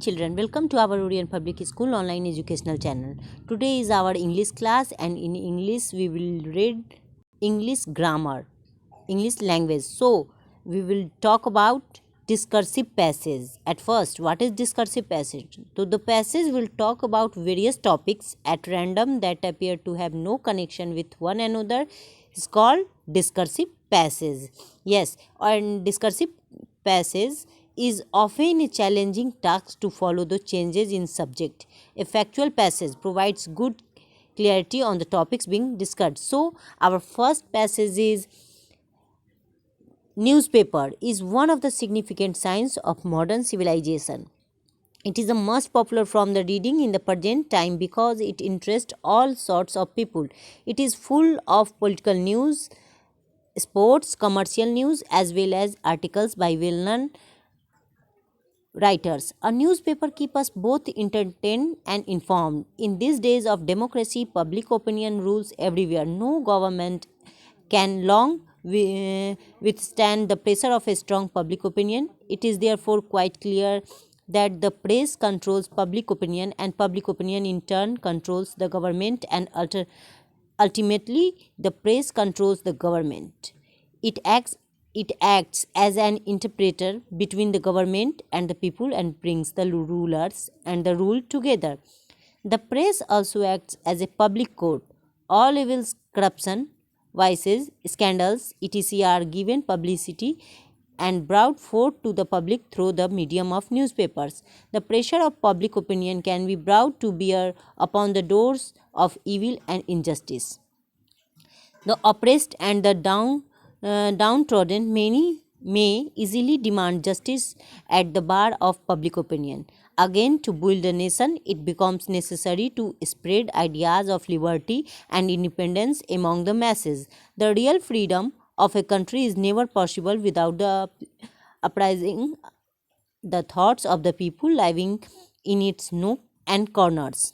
Children, welcome to our Orient Public School online educational channel. Today is our English class, and in English we will read English grammar, English language. So, we will talk about discursive passage. At first, what is discursive passage? So, the passage will talk about various topics at random that appear to have no connection with one another. It's called discursive passage. Yes, and discursive passage is often a challenging task to follow the changes in subject. A factual passage provides good clarity on the topics being discussed. So, our first passage is newspaper is one of the significant signs of modern civilization. It is the most popular from the reading in the present time because it interests all sorts of people. It is full of political news, sports, commercial news, as well as articles by well-known writers. A newspaper keeps us both entertained and informed. In these days of democracy, public opinion rules everywhere. No government can long withstand the pressure of a strong public opinion. It is therefore quite clear that the press controls public opinion, and public opinion in turn controls the government, and ultimately the press controls the government. It acts as an interpreter between the government and the people and brings the rulers and the rule together. The press also acts as a public court. All evils, corruption, vices, scandals, etc. are given publicity and brought forth to the public through the medium of newspapers. The pressure of public opinion can be brought to bear upon the doors of evil and injustice. The oppressed and the downtrodden may easily demand justice at the bar of public opinion. Again, to build a nation, it becomes necessary to spread ideas of liberty and independence among the masses. The real freedom of a country is never possible without the uprising the thoughts of the people living in its nook and corners.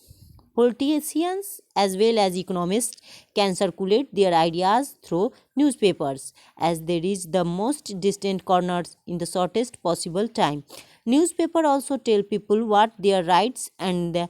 Politicians as well as economists can circulate their ideas through newspapers as they reach the most distant corners in the shortest possible time. Newspaper also tell people what their rights and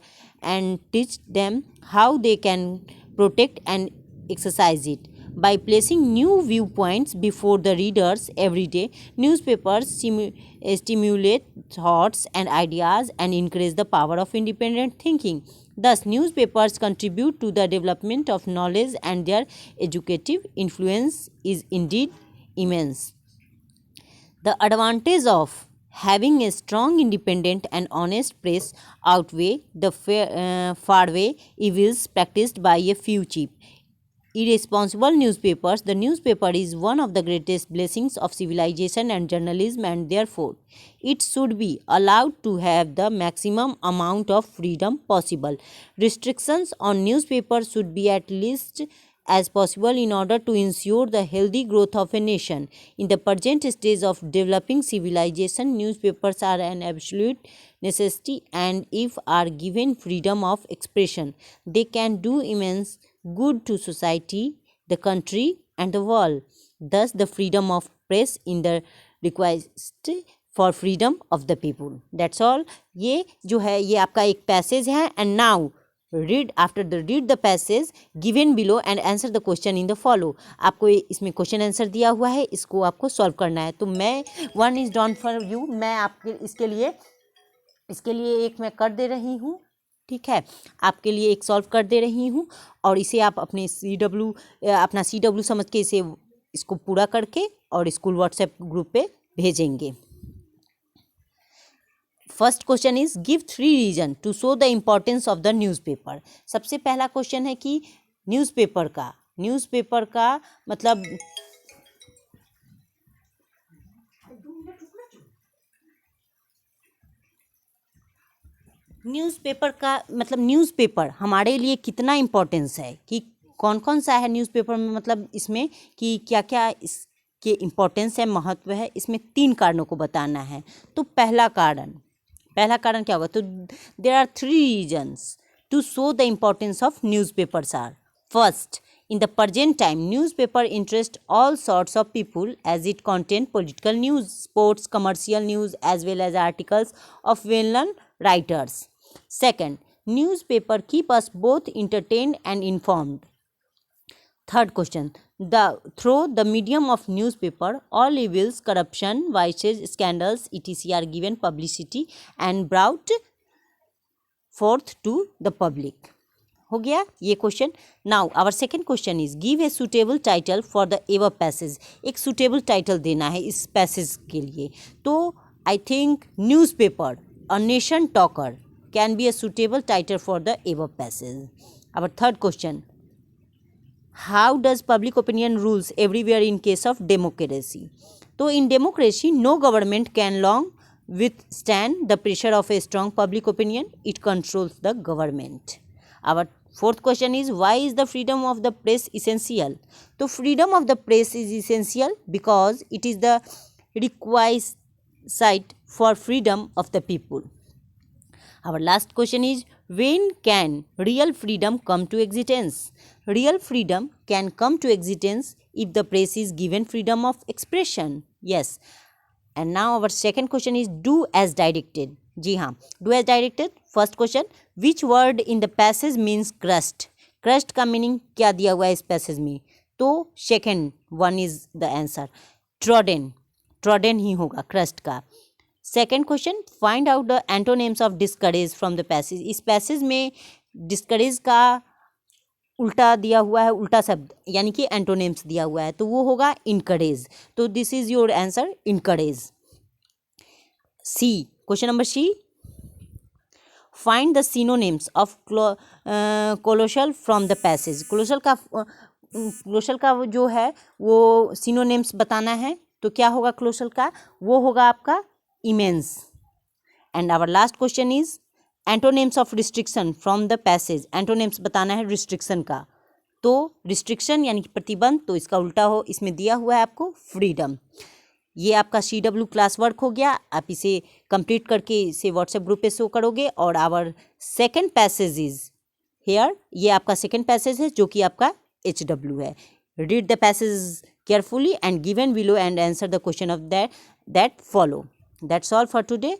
teach them how they can protect and exercise it. By placing new viewpoints before the readers every day, newspapers stimulate thoughts and ideas and increase the power of independent thinking. Thus, newspapers contribute to the development of knowledge, and their educative influence is indeed immense. The advantage of having a strong, independent, and honest press outweigh the faraway evils practiced by a few cheap, irresponsible newspapers. The newspaper is one of the greatest blessings of civilization and journalism, and therefore it should be allowed to have the maximum amount of freedom possible. Restrictions on newspapers should be at least as possible in order to ensure the healthy growth of a nation. In the present stage of developing civilization, newspapers are an absolute necessity, and if are given freedom of expression, they can do immense good to society, the country, and the world. Thus, the freedom of press in the request for freedom of the people. That's all. ये जो है ये आपका एक passage है. And now read the passage given below and answer the question in the follow. आपको इसमें question answer दिया हुआ है, इसको आपको सॉल्व करना है. तो मैं one is done for you, मैं आपके इसके लिए एक मैं कर दे रही हूँ. ठीक है, आपके लिए एक सॉल्व कर दे रही हूँ, और इसे आप अपने अपना CW समझ के इसको पूरा करके और स्कूल व्हाट्सएप ग्रुप पे भेजेंगे. First question is give 3 reason to show the importance of the newspaper. सबसे पहला क्वेश्चन है कि न्यूज़पेपर का मतलब न्यूज़पेपर हमारे लिए कितना इम्पोर्टेंस है, कि कौन कौन सा है न्यूज़पेपर में, मतलब इसमें कि क्या क्या इसके इम्पोर्टेंस है, महत्व है. इसमें 3 कारणों को बताना है. तो पहला कारण क्या होगा? तो there are 3 reasons to show the importance of newspapers are. First, in the present time, newspaper interest all sorts of people as it contain political news, sports, commercial news, as well as articles of well-known writers. Second, newspaper keep us both entertained and informed. Third question, through the medium of newspaper, all evils, corruption, vices, scandals, etc. are given publicity and brought forth to the public. हो गया ये question. Now our second question is give a suitable title for the ever passage. एक suitable title देना है इस passage के लिए. तो I think newspaper a nation talker can be a suitable title for the ever passage. Our third question, how does public opinion rules everywhere in case of democracy. तो in democracy no government can long withstand the pressure of a strong public opinion. It controls the government. Our fourth question is why is the freedom of the press essential. So freedom of the press is essential because it is the requisite for freedom of the people. Our last question is when can real freedom come to existence. Real freedom can come to existence if the press is given freedom of expression. Yes. And now our second question is do as directed. जी हाँ, do as directed. First question, which word in the passage means crushed. Crushed का meaning क्या दिया हुआ है इस passage में. तो second one is the answer, trodden. Trodden ही होगा crushed का. Second question, find out the antonyms of discourage from the passage. इस पैसेज में डिस्करेज का उल्टा दिया हुआ है, उल्टा शब्द यानी कि एंटोनिम्स दिया हुआ है, तो वो होगा इनकरेज. तो this is your answer, encourage. C, question number C, find the synonyms of colossal from the passage. Colossal का जो है वो सिनोनिम्स बताना है. तो क्या होगा क्लोशल का, वो होगा आपका immense. And our last question is antonyms of restriction from the passage. Antonyms बताना है रिस्ट्रिक्शन का. तो रिस्ट्रिक्शन यानी कि प्रतिबंध, तो इसका उल्टा हो इसमें दिया हुआ है आपको फ्रीडम. ये आपका CW क्लास वर्क हो गया. आप इसे कंप्लीट करके इसे व्हाट्सएप ग्रुप पे शो करोगे. और our second passage is here. ये आपका सेकेंड पैसेज है जो कि आपका HW है. Read the passage carefully and given below and answer the question of that follow. That's all for today.